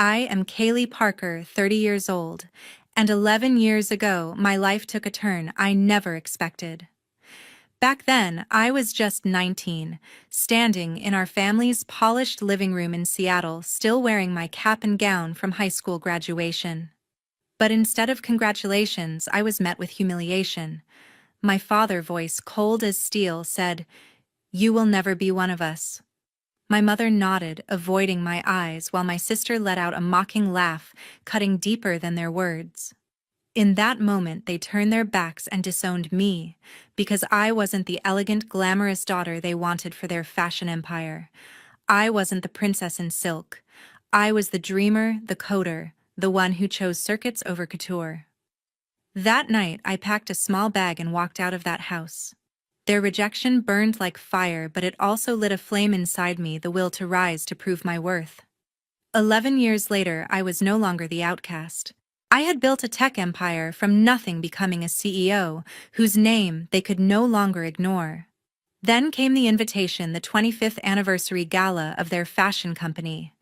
I am Kaylee Parker, 30 years old, and 11 years ago my life took a turn I never expected. Back then, I was just 19, standing in our family's polished living room in Seattle, still wearing my cap and gown from high school graduation. But instead of congratulations, I was met with humiliation. My father's voice, cold as steel, said, "You will never be one of us." My mother nodded, avoiding my eyes, while my sister let out a mocking laugh, cutting deeper than their words. In that moment, they turned their backs and disowned me, because I wasn't the elegant, glamorous daughter they wanted for their fashion empire. I wasn't the princess in silk. I was the dreamer, the coder, the one who chose circuits over couture. That night, I packed a small bag and walked out of that house. Their rejection burned like fire, but it also lit a flame inside me, the will to rise to prove my worth. 11 years later, I was no longer the outcast. I had built a tech empire from nothing, becoming a CEO, whose name they could no longer ignore. Then came the invitation, the 25th anniversary gala of their fashion company.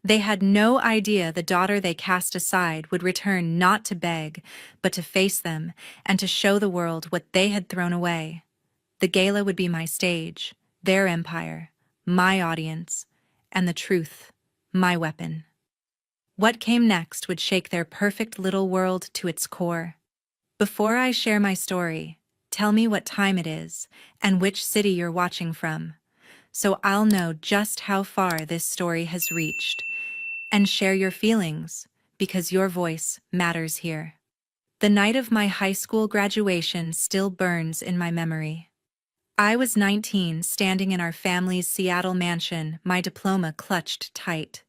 They had no idea the daughter they cast aside would return, not to beg, but to face them, and to show the world what they had thrown away. The gala would be my stage, their empire, my audience, and the truth, my weapon. What came next would shake their perfect little world to its core. Before I share my story, tell me what time it is and which city you're watching from, so I'll know just how far this story has reached. And share your feelings, because your voice matters here. The night of my high school graduation still burns in my memory. I was 19, standing in our family's Seattle mansion, my diploma clutched tight.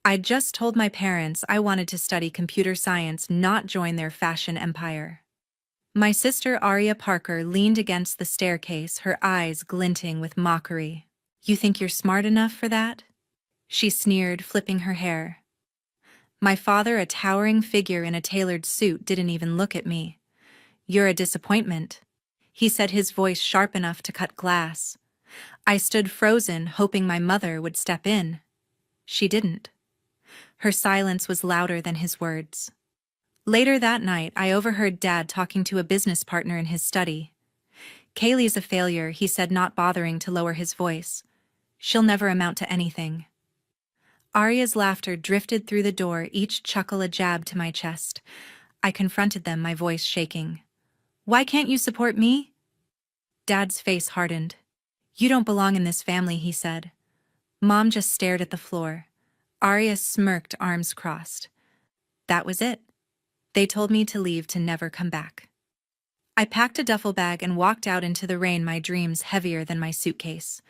I'd just told my parents I wanted to study computer science, not join their fashion empire. My sister Aria Parker leaned against the staircase, her eyes glinting with mockery. "You think you're smart enough for that?" she sneered, flipping her hair. My father, a towering figure in a tailored suit, didn't even look at me. "You're a disappointment," he said, his voice sharp enough to cut glass. I stood frozen, hoping my mother would step in. She didn't. Her silence was louder than his words. Later that night, I overheard Dad talking to a business partner in his study. "Kaylee's a failure," he said, not bothering to lower his voice. "She'll never amount to anything." Aria's laughter drifted through the door, each chuckle a jab to my chest. I confronted them, my voice shaking. "Why can't you support me?" Dad's face hardened. "You don't belong in this family," he said. Mom just stared at the floor. Aria smirked, arms crossed. That was it. They told me to leave, to never come back. I packed a duffel bag and walked out into the rain, my dreams heavier than my suitcase.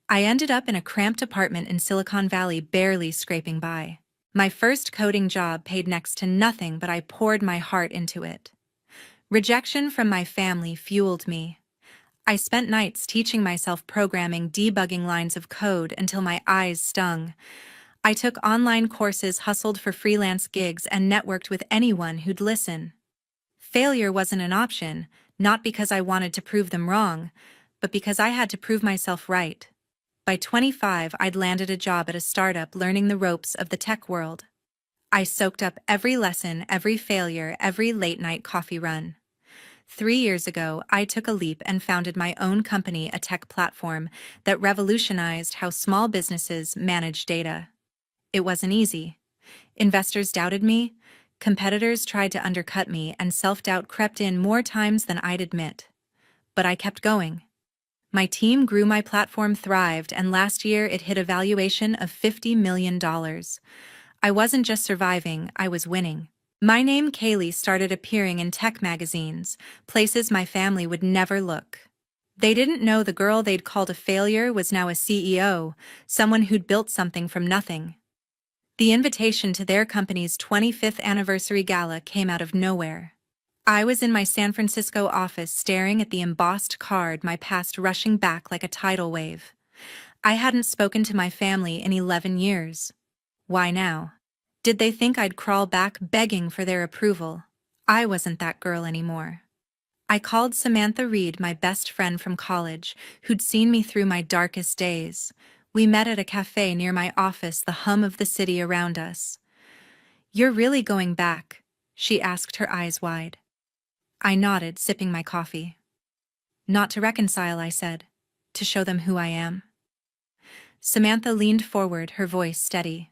I ended up in a cramped apartment in Silicon Valley, barely scraping by. My first coding job paid next to nothing, but I poured my heart into it. Rejection from my family fueled me. I spent nights teaching myself programming, debugging lines of code until my eyes stung. I took online courses, hustled for freelance gigs, and networked with anyone who'd listen. Failure wasn't an option, not because I wanted to prove them wrong, but because I had to prove myself right. By 25, I'd landed a job at a startup, learning the ropes of the tech world. I soaked up every lesson, every failure, every late-night coffee run. 3 years ago, I took a leap and founded my own company, a tech platform that revolutionized how small businesses manage data. It wasn't easy. Investors doubted me, competitors tried to undercut me, and self-doubt crept in more times than I'd admit. But I kept going. My team grew, my platform thrived, and last year it hit a valuation of $50 million. I wasn't just surviving, I was winning. My name, Kaylee, started appearing in tech magazines, places my family would never look. They didn't know the girl they'd called a failure was now a CEO, someone who'd built something from nothing. The invitation to their company's 25th anniversary gala came out of nowhere. I was in my San Francisco office, staring at the embossed card, my past rushing back like a tidal wave. I hadn't spoken to my family in 11 years. Why now? Did they think I'd crawl back, begging for their approval? I wasn't that girl anymore. I called Samantha Reed, my best friend from college, who'd seen me through my darkest days. We met at a cafe near my office, the hum of the city around us. "You're really going back?" she asked, her eyes wide. I nodded, sipping my coffee. "Not to reconcile," I said. "To show them who I am." Samantha leaned forward, her voice steady.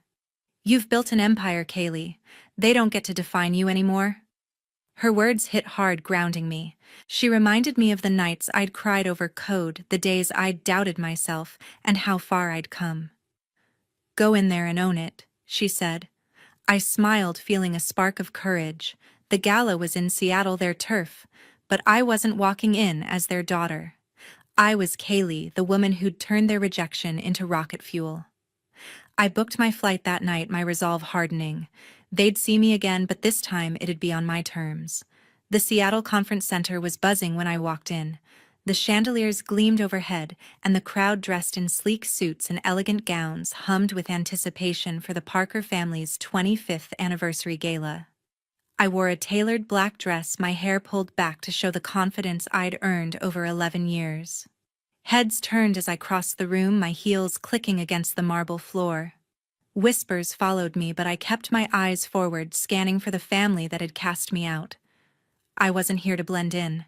"You've built an empire, Kaylee. They don't get to define you anymore." Her words hit hard, grounding me. She reminded me of the nights I'd cried over code, the days I'd doubted myself, and how far I'd come. "Go in there and own it," she said. I smiled, feeling a spark of courage. The gala was in Seattle, their turf, but I wasn't walking in as their daughter. I was Kaylee, the woman who'd turned their rejection into rocket fuel. I booked my flight that night, my resolve hardening. They'd see me again, but this time it'd be on my terms. The Seattle Conference Center was buzzing when I walked in. The chandeliers gleamed overhead, and the crowd dressed in sleek suits and elegant gowns hummed with anticipation for the Parker family's 25th anniversary gala. I wore a tailored black dress, my hair pulled back to show the confidence I'd earned over 11 years. Heads turned as I crossed the room, my heels clicking against the marble floor. Whispers followed me, but I kept my eyes forward, scanning for the family that had cast me out. I wasn't here to blend in.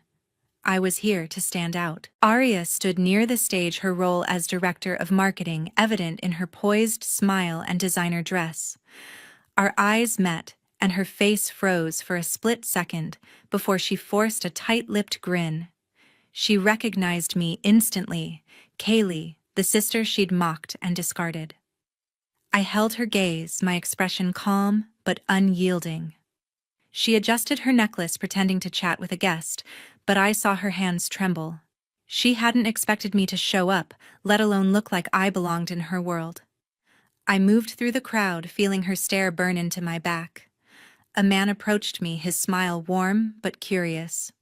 I was here to stand out. Aria stood near the stage, her role as director of marketing evident in her poised smile and designer dress. Our eyes met, and her face froze for a split second before she forced a tight-lipped grin. She recognized me instantly, Kaylee, the sister she'd mocked and discarded. I held her gaze, my expression calm but unyielding. She adjusted her necklace, pretending to chat with a guest, but I saw her hands tremble. She hadn't expected me to show up, let alone look like I belonged in her world. I moved through the crowd, feeling her stare burn into my back. A man approached me, his smile warm but curious.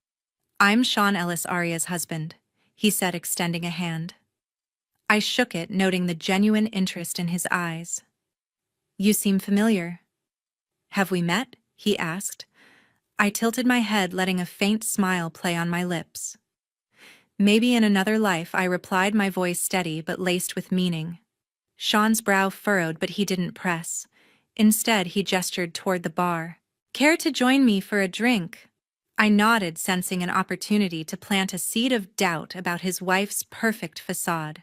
"I'm Sean Ellis, Aria's husband," he said, extending a hand. I shook it, noting the genuine interest in his eyes. "You seem familiar." "Have we met?" he asked. I tilted my head, letting a faint smile play on my lips. "Maybe in another life," I replied, my voice steady but laced with meaning. Sean's brow furrowed, but he didn't press. Instead, he gestured toward the bar. "Care to join me for a drink?" I nodded, sensing an opportunity to plant a seed of doubt about his wife's perfect facade.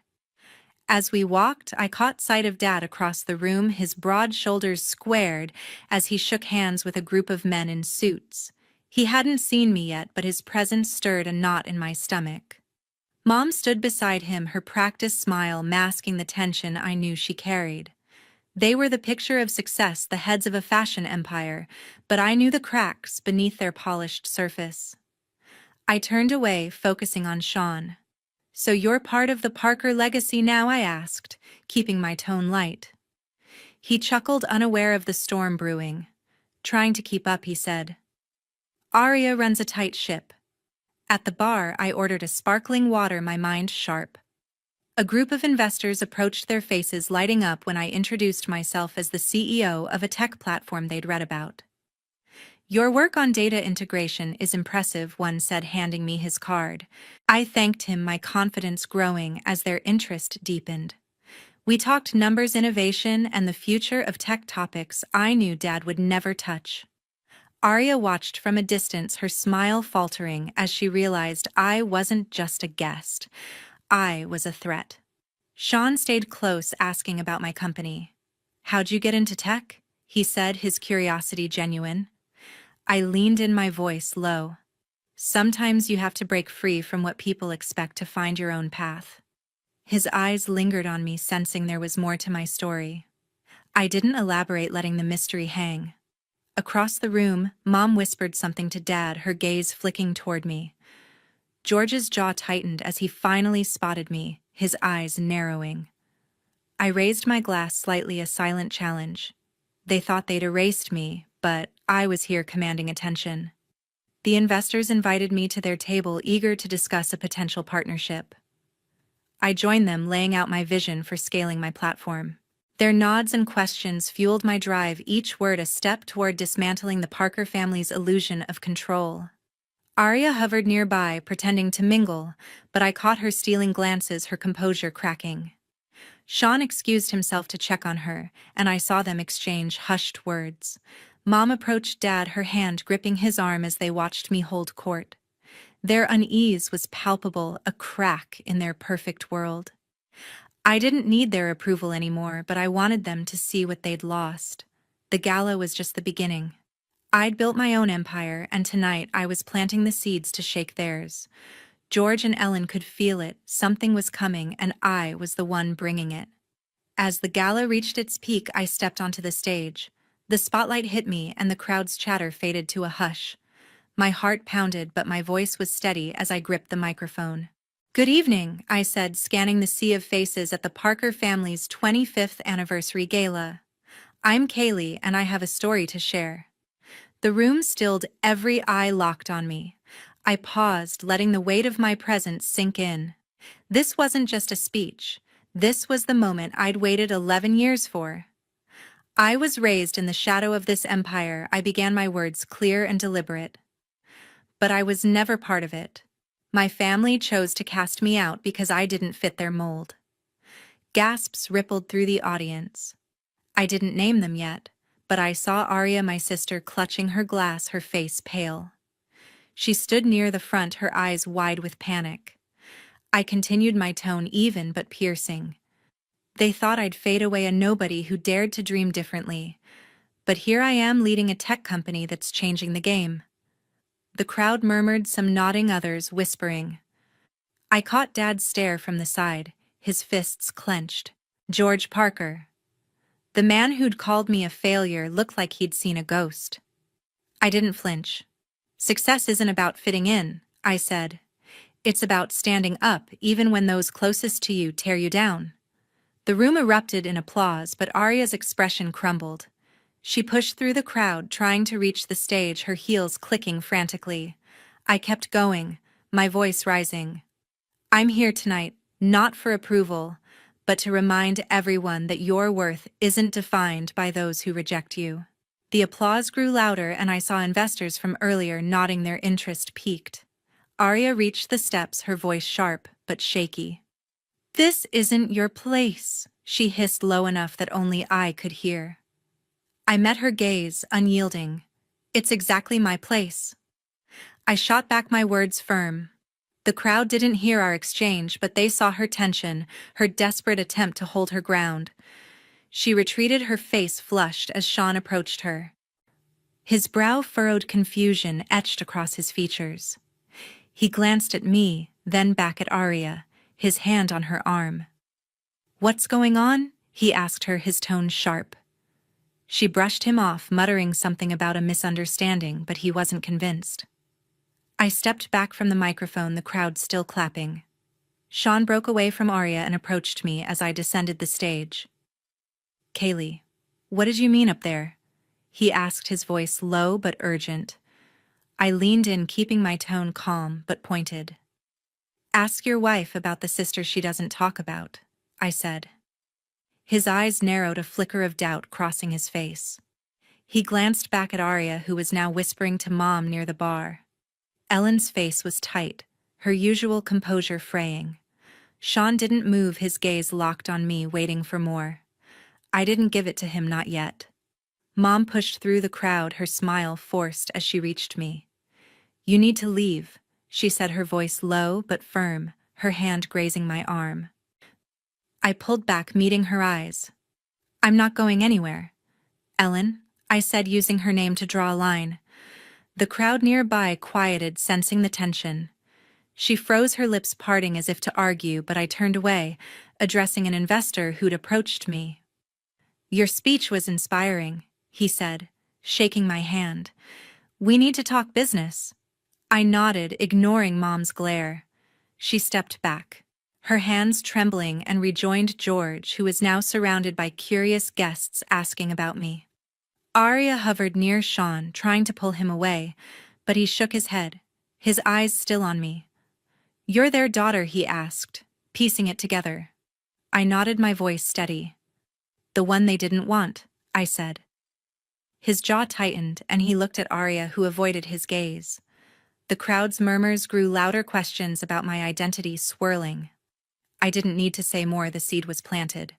As we walked, I caught sight of Dad across the room, his broad shoulders squared as he shook hands with a group of men in suits. He hadn't seen me yet, but his presence stirred a knot in my stomach. Mom stood beside him, her practiced smile masking the tension I knew she carried. They were the picture of success, the heads of a fashion empire, but I knew the cracks beneath their polished surface. I turned away, focusing on Sean. "So you're part of the Parker legacy now?" I asked, keeping my tone light. He chuckled, unaware of the storm brewing. "Trying to keep up," he said. "Aria runs a tight ship." At the bar, I ordered a sparkling water, my mind sharp. A group of investors approached, their faces lighting up when I introduced myself as the CEO of a tech platform they'd read about. "Your work on data integration is impressive," one said, handing me his card. I thanked him, my confidence growing as their interest deepened. We talked numbers, innovation, and the future of tech, topics I knew Dad would never touch. Aria watched from a distance, her smile faltering as she realized I wasn't just a guest. I was a threat. Sean stayed close, asking about my company. "How'd you get into tech?" he said, his curiosity genuine. I leaned in, my voice low. "Sometimes you have to break free from what people expect to find your own path." His eyes lingered on me, sensing there was more to my story. I didn't elaborate, letting the mystery hang. Across the room, Mom whispered something to Dad, her gaze flicking toward me. George's jaw tightened as he finally spotted me, his eyes narrowing. I raised my glass slightly, a silent challenge. They thought they'd erased me, but I was here commanding attention. The investors invited me to their table, eager to discuss a potential partnership. I joined them, laying out my vision for scaling my platform. Their nods and questions fueled my drive, each word a step toward dismantling the Parker family's illusion of control. Aria hovered nearby, pretending to mingle, but I caught her stealing glances, her composure cracking. Sean excused himself to check on her, and I saw them exchange hushed words. Mom approached Dad, her hand gripping his arm as they watched me hold court. Their unease was palpable, a crack in their perfect world. I didn't need their approval anymore, but I wanted them to see what they'd lost. The gala was just the beginning. I'd built my own empire, and tonight I was planting the seeds to shake theirs. George and Ellen could feel it, something was coming, and I was the one bringing it. As the gala reached its peak, I stepped onto the stage. The spotlight hit me, and the crowd's chatter faded to a hush. My heart pounded, but my voice was steady as I gripped the microphone. "Good evening," I said, scanning the sea of faces at the Parker family's 25th anniversary gala. "I'm Kaylee, and I have a story to share." The room stilled, every eye locked on me. I paused, letting the weight of my presence sink in. This wasn't just a speech. This was the moment I'd waited 11 years for. I was raised in the shadow of this empire. I began my words clear and deliberate. But I was never part of it. My family chose to cast me out because I didn't fit their mold. Gasps rippled through the audience. I didn't name them yet, but I saw Aria, my sister, clutching her glass, her face pale. She stood near the front, her eyes wide with panic. I continued, my tone even but piercing. "They thought I'd fade away, a nobody who dared to dream differently. But here I am, leading a tech company that's changing the game." The crowd murmured, some nodding, others whispering. I caught Dad's stare from the side, his fists clenched. George Parker. The man who'd called me a failure looked like he'd seen a ghost. I didn't flinch. "Success isn't about fitting in," I said. "It's about standing up even when those closest to you tear you down." The room erupted in applause, but Aria's expression crumbled. She pushed through the crowd, trying to reach the stage, her heels clicking frantically. I kept going, my voice rising. "I'm here tonight, not for approval, but to remind everyone that your worth isn't defined by those who reject you." The applause grew louder, and I saw investors from earlier nodding, their interest peaked. Aria reached the steps, her voice sharp but shaky. "This isn't your place," she hissed low enough that only I could hear. I met her gaze, unyielding. "It's exactly my place." I shot back, my words firm. The crowd didn't hear our exchange, but they saw her tension, her desperate attempt to hold her ground. She retreated, her face flushed as Sean approached her. His brow furrowed, confusion etched across his features. He glanced at me, then back at Aria, his hand on her arm. "What's going on?" he asked her, his tone sharp. She brushed him off, muttering something about a misunderstanding, but he wasn't convinced. I stepped back from the microphone, the crowd still clapping. Sean broke away from Aria and approached me as I descended the stage. "Kaylee, what did you mean up there?" he asked, his voice low but urgent. I leaned in, keeping my tone calm but pointed. "Ask your wife about the sister she doesn't talk about," I said. His eyes narrowed, a flicker of doubt crossing his face. He glanced back at Aria, who was now whispering to Mom near the bar. Ellen's face was tight, her usual composure fraying. Sean didn't move, his gaze locked on me, waiting for more. I didn't give it to him, not yet. Mom pushed through the crowd, her smile forced as she reached me. "You need to leave," she said, her voice low but firm, her hand grazing my arm. I pulled back, meeting her eyes. "I'm not going anywhere." "Ellen," I said, using her name to draw a line. The crowd nearby quieted, sensing the tension. She froze, her lips parting as if to argue, but I turned away, addressing an investor who'd approached me. "Your speech was inspiring," he said, shaking my hand. "We need to talk business." I nodded, ignoring Mom's glare. She stepped back, her hands trembling, and rejoined George, who was now surrounded by curious guests asking about me. Aria hovered near Sean, trying to pull him away, but he shook his head, his eyes still on me. "You're their daughter?" he asked, piecing it together. I nodded, my voice steady. "The one they didn't want," I said. His jaw tightened, and he looked at Aria, who avoided his gaze. The crowd's murmurs grew louder, questions about my identity swirling. I didn't need to say more, the seed was planted.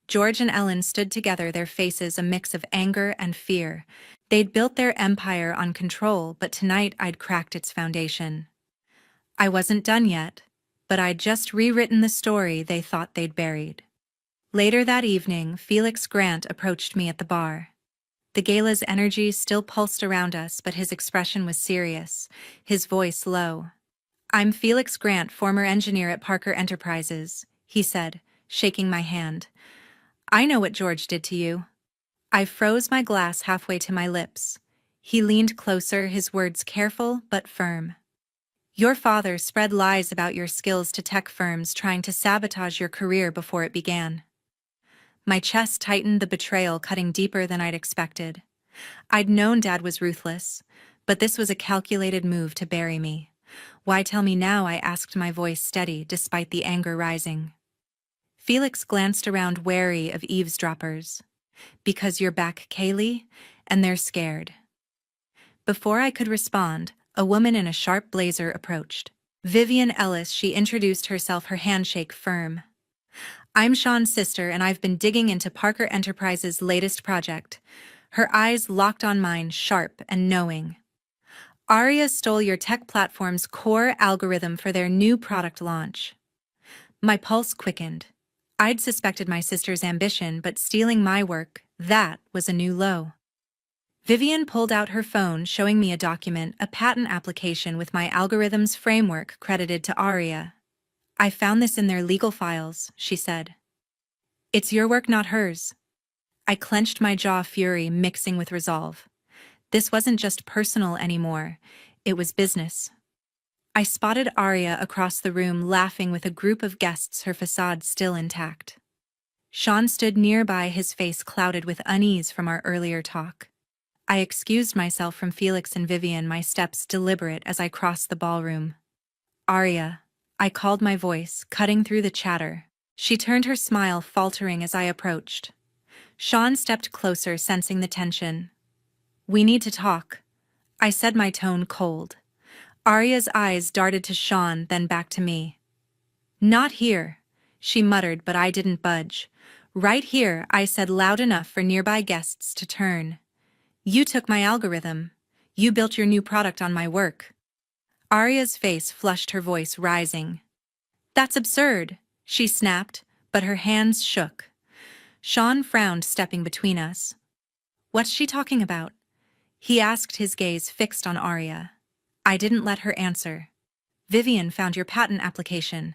George and Ellen stood together, their faces a mix of anger and fear. They'd built their empire on control, but tonight I'd cracked its foundation. I wasn't done yet, but I'd just rewritten the story they thought they'd buried. Later that evening, Felix Grant approached me at the bar. The gala's energy still pulsed around us, but his expression was serious, his voice low. "I'm Felix Grant, former engineer at Parker Enterprises," he said, shaking my hand. "I know what George did to you." I froze my glass halfway to my lips. He leaned closer, his words careful but firm. "Your father spread lies about your skills to tech firms, trying to sabotage your career before it began." My chest tightened, the betrayal cutting deeper than I'd expected. I'd known Dad was ruthless, but this was a calculated move to bury me. "Why tell me now?" I asked, my voice steady despite the anger rising. Felix glanced around, wary of eavesdroppers. "Because you're back, Kaylee, and they're scared." Before I could respond, a woman in a sharp blazer approached. Vivian Ellis, she introduced herself, her handshake firm. "I'm Sean's sister, and I've been digging into Parker Enterprises' latest project." Her eyes locked on mine, sharp and knowing. "Aria stole your tech platform's core algorithm for their new product launch." My pulse quickened. I'd suspected my sister's ambition, but stealing my work, that was a new low. Vivian pulled out her phone, showing me a document, a patent application with my algorithm's framework credited to Aria. "I found this in their legal files," she said. "It's your work, not hers." I clenched my jaw, fury mixing with resolve. This wasn't just personal anymore, it was business. I spotted Aria across the room, laughing with a group of guests, her facade still intact. Sean stood nearby, his face clouded with unease from our earlier talk. I excused myself from Felix and Vivian, my steps deliberate as I crossed the ballroom. "Aria," I called, my voice cutting through the chatter. She turned, her smile faltering as I approached. Sean stepped closer, sensing the tension. "We need to talk," I said, my tone cold. Aria's eyes darted to Sean, then back to me. "Not here," she muttered, but I didn't budge. "Right here," I said, loud enough for nearby guests to turn. "You took my algorithm. You built your new product on my work." Aria's face flushed, her voice rising. "That's absurd," she snapped, but her hands shook. Sean frowned, stepping between us. "What's she talking about?" he asked, his gaze fixed on Aria. I didn't let her answer. "Vivian found your patent application,"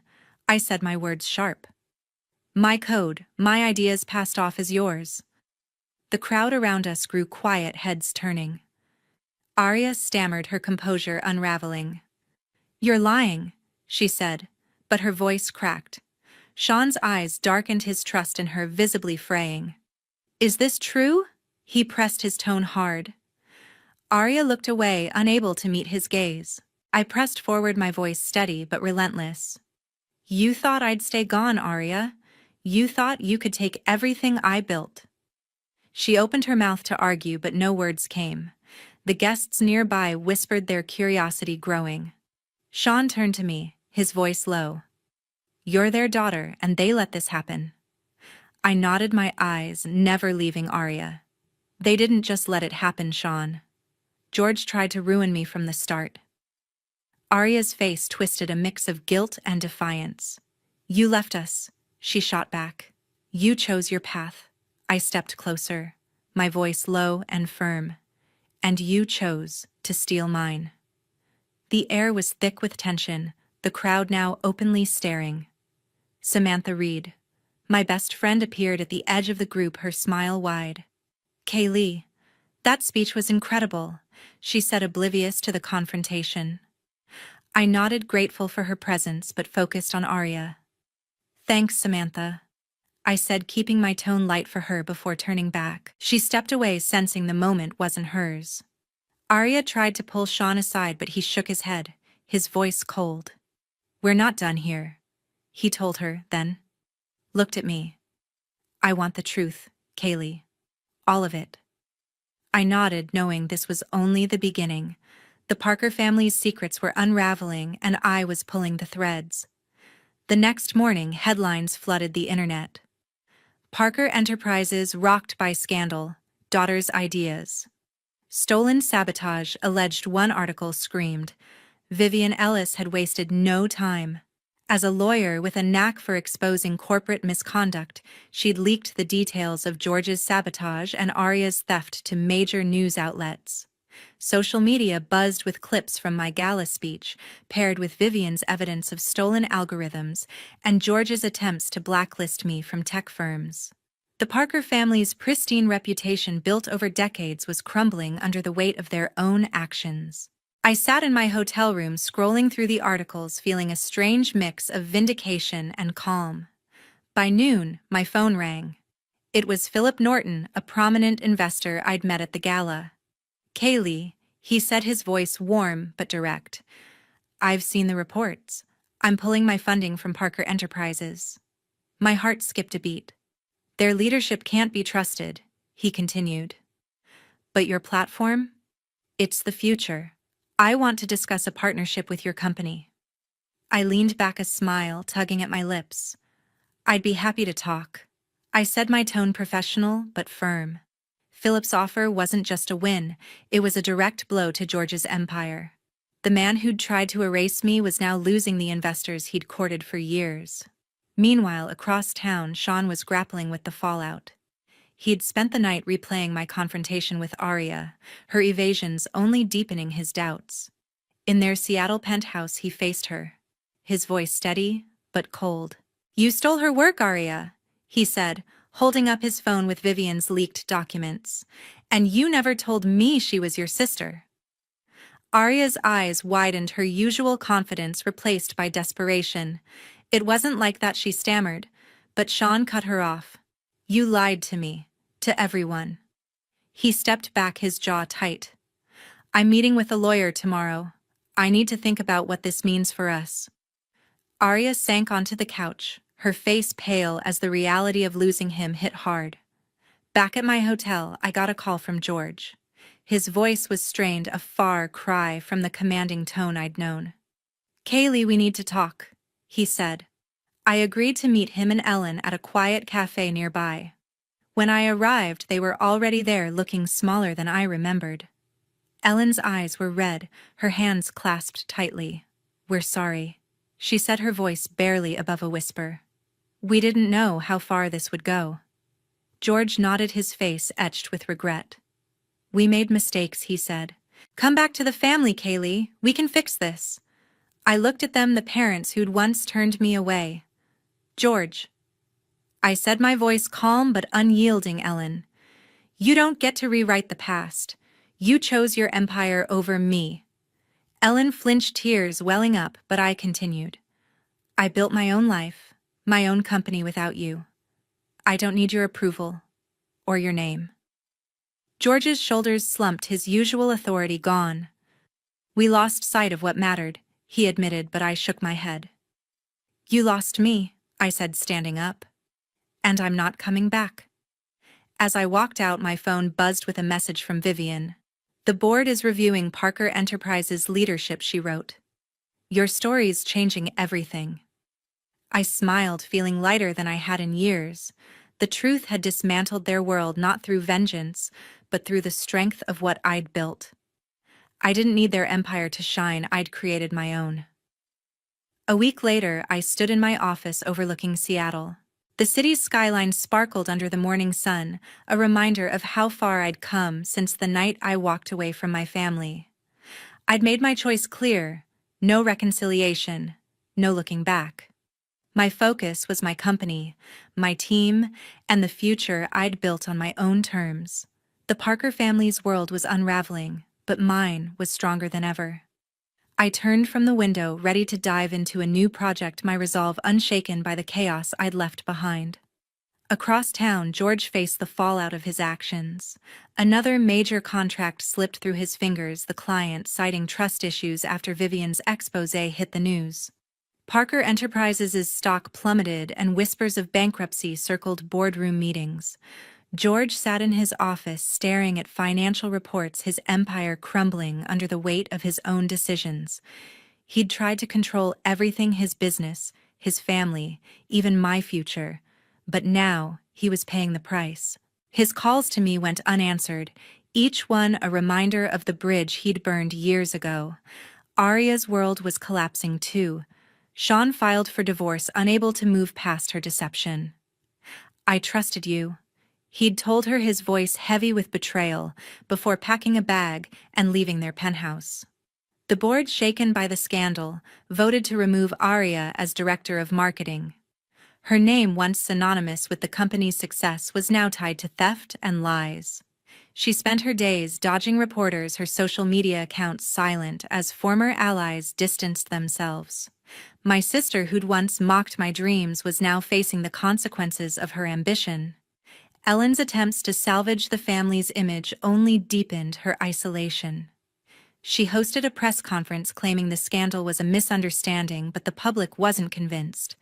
I said, my words sharp. "My code, my ideas passed off as yours." The crowd around us grew quiet, heads turning. Aria stammered, her composure unraveling. "You're lying," she said, but her voice cracked. Sean's eyes darkened, his trust in her visibly fraying. "Is this true?" He pressed, his tone hard. Aria looked away, unable to meet his gaze. I pressed forward, my voice steady but relentless. "You thought I'd stay gone, Aria. You thought you could take everything I built." She opened her mouth to argue, but no words came. The guests nearby whispered, their curiosity growing. Sean turned to me, his voice low. "You're their daughter, and they let this happen." I nodded, my eyes never leaving Aria. "They didn't just let it happen, Sean. George tried to ruin me from the start." Aria's face twisted, a mix of guilt and defiance. "You left us," she shot back. "You chose your path." I stepped closer, my voice low and firm. "And you chose to steal mine." The air was thick with tension, the crowd now openly staring. Samantha Reed, my best friend, appeared at the edge of the group, her smile wide. "Kaylee, that speech was incredible," she said, oblivious to the confrontation. I nodded, grateful for her presence, but focused on Aria. "Thanks, Samantha," I said, keeping my tone light for her before turning back. She stepped away, sensing the moment wasn't hers. Aria tried to pull Sean aside, but he shook his head, his voice cold. "We're not done here," he told her, then looked at me. "I want the truth, Kaylee. All of it." I nodded, knowing this was only the beginning. The Parker family's secrets were unraveling, and I was pulling the threads. The next morning, headlines flooded the internet. Parker Enterprises rocked by scandal, daughter's ideas. Stolen sabotage, alleged, one article screamed. Vivian Ellis had wasted no time. As a lawyer with a knack for exposing corporate misconduct, she'd leaked the details of George's sabotage and Aria's theft to major news outlets. Social media buzzed with clips from my gala speech, paired with Vivian's evidence of stolen algorithms and George's attempts to blacklist me from tech firms. The Parker family's pristine reputation built over decades was crumbling under the weight of their own actions. I sat in my hotel room scrolling through the articles, feeling a strange mix of vindication and calm. By noon, my phone rang. It was Philip Norton, a prominent investor I'd met at the gala. "Kaylee," he said, his voice warm but direct. "I've seen the reports. I'm pulling my funding from Parker Enterprises." My heart skipped a beat. "Their leadership can't be trusted," he continued. "But your platform? It's the future. I want to discuss a partnership with your company." I leaned back, a smile tugging at my lips. "I'd be happy to talk," I said, my tone professional but firm. Philip's offer wasn't just a win, it was a direct blow to George's empire. The man who'd tried to erase me was now losing the investors he'd courted for years. Meanwhile, across town, Sean was grappling with the fallout. He'd spent the night replaying my confrontation with Aria, her evasions only deepening his doubts. In their Seattle penthouse, he faced her, his voice steady but cold. "You stole her work, Aria," he said, holding up his phone with Vivian's leaked documents. "And you never told me she was your sister." Aria's eyes widened, her usual confidence replaced by desperation. "It wasn't like that," she stammered, but Sean cut her off. "You lied to me, to everyone." He stepped back, his jaw tight. "I'm meeting with a lawyer tomorrow. I need to think about what this means for us." Aria sank onto the couch, her face pale as the reality of losing him hit hard. Back at my hotel, I got a call from George. His voice was strained, a far cry from the commanding tone I'd known. "Kaylee, we need to talk," he said. I agreed to meet him and Ellen at a quiet cafe nearby. When I arrived, they were already there, looking smaller than I remembered. Ellen's eyes were red, her hands clasped tightly. "We're sorry," she said, her voice barely above a whisper. "We didn't know how far this would go." George nodded, his face etched with regret. "We made mistakes," he said. "Come back to the family, Kaylee. We can fix this." I looked at them, the parents who'd once turned me away. "George," I said, my voice calm but unyielding, "Ellen, you don't get to rewrite the past. You chose your empire over me." Ellen flinched, tears welling up, but I continued. "I built my own life, my own company without you. I don't need your approval, or your name." George's shoulders slumped, his usual authority gone. "We lost sight of what mattered," he admitted, but I shook my head. "You lost me," I said, standing up. "And I'm not coming back." As I walked out, my phone buzzed with a message from Vivian. "The board is reviewing Parker Enterprises' leadership," she wrote. "Your story's changing everything." I smiled, feeling lighter than I had in years. The truth had dismantled their world, not through vengeance, but through the strength of what I'd built. I didn't need their empire to shine, I'd created my own. A week later, I stood in my office overlooking Seattle. The city's skyline sparkled under the morning sun, a reminder of how far I'd come since the night I walked away from my family. I'd made my choice clear: no reconciliation, no looking back. My focus was my company, my team, and the future I'd built on my own terms. The Parker family's world was unraveling, but mine was stronger than ever. I turned from the window, ready to dive into a new project, my resolve unshaken by the chaos I'd left behind. Across town, George faced the fallout of his actions. Another major contract slipped through his fingers, the client citing trust issues after Vivian's exposé hit the news. Parker Enterprises' stock plummeted and whispers of bankruptcy circled boardroom meetings. George sat in his office staring at financial reports, his empire crumbling under the weight of his own decisions. He'd tried to control everything: his business, his family, even my future. But now, he was paying the price. His calls to me went unanswered, each one a reminder of the bridge he'd burned years ago. Aria's world was collapsing too. Sean filed for divorce, unable to move past her deception. "I trusted you," he'd told her, his voice heavy with betrayal, before packing a bag and leaving their penthouse. The board, shaken by the scandal, voted to remove Aria as director of marketing. Her name, once synonymous with the company's success, was now tied to theft and lies. She spent her days dodging reporters, her social media accounts silent as former allies distanced themselves. My sister, who'd once mocked my dreams, was now facing the consequences of her ambition. Ellen's attempts to salvage the family's image only deepened her isolation. She hosted a press conference claiming the scandal was a misunderstanding, but the public wasn't convinced.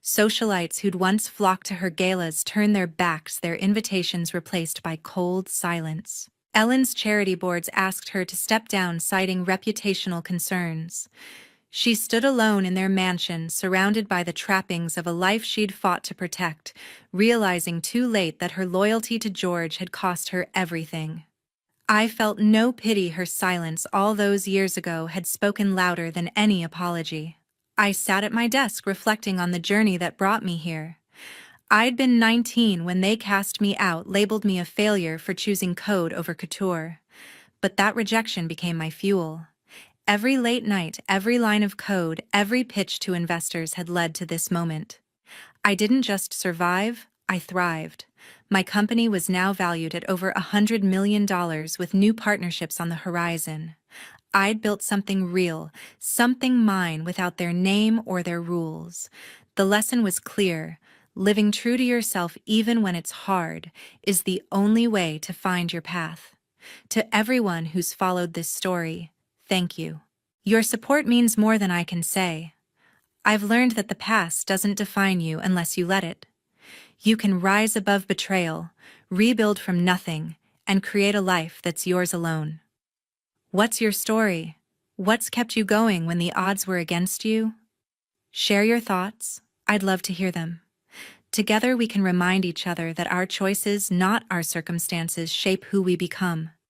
Socialites who'd once flocked to her galas turned their backs, their invitations replaced by cold silence. Ellen's charity boards asked her to step down, citing reputational concerns. She stood alone in their mansion, surrounded by the trappings of a life she'd fought to protect, realizing too late that her loyalty to George had cost her everything. I felt no pity. Her silence all those years ago had spoken louder than any apology. I sat at my desk reflecting on the journey that brought me here. I'd been 19 when they cast me out, labeled me a failure for choosing code over couture. But that rejection became my fuel. Every late night, every line of code, every pitch to investors had led to this moment. I didn't just survive, I thrived. My company was now valued at over $100 million, with new partnerships on the horizon. I'd built something real, something mine, without their name or their rules. The lesson was clear: living true to yourself even when it's hard is the only way to find your path. To everyone who's followed this story, thank you. Your support means more than I can say. I've learned that the past doesn't define you unless you let it. You can rise above betrayal, rebuild from nothing, and create a life that's yours alone. What's your story? What's kept you going when the odds were against you? Share your thoughts. I'd love to hear them. Together we can remind each other that our choices, not our circumstances, shape who we become.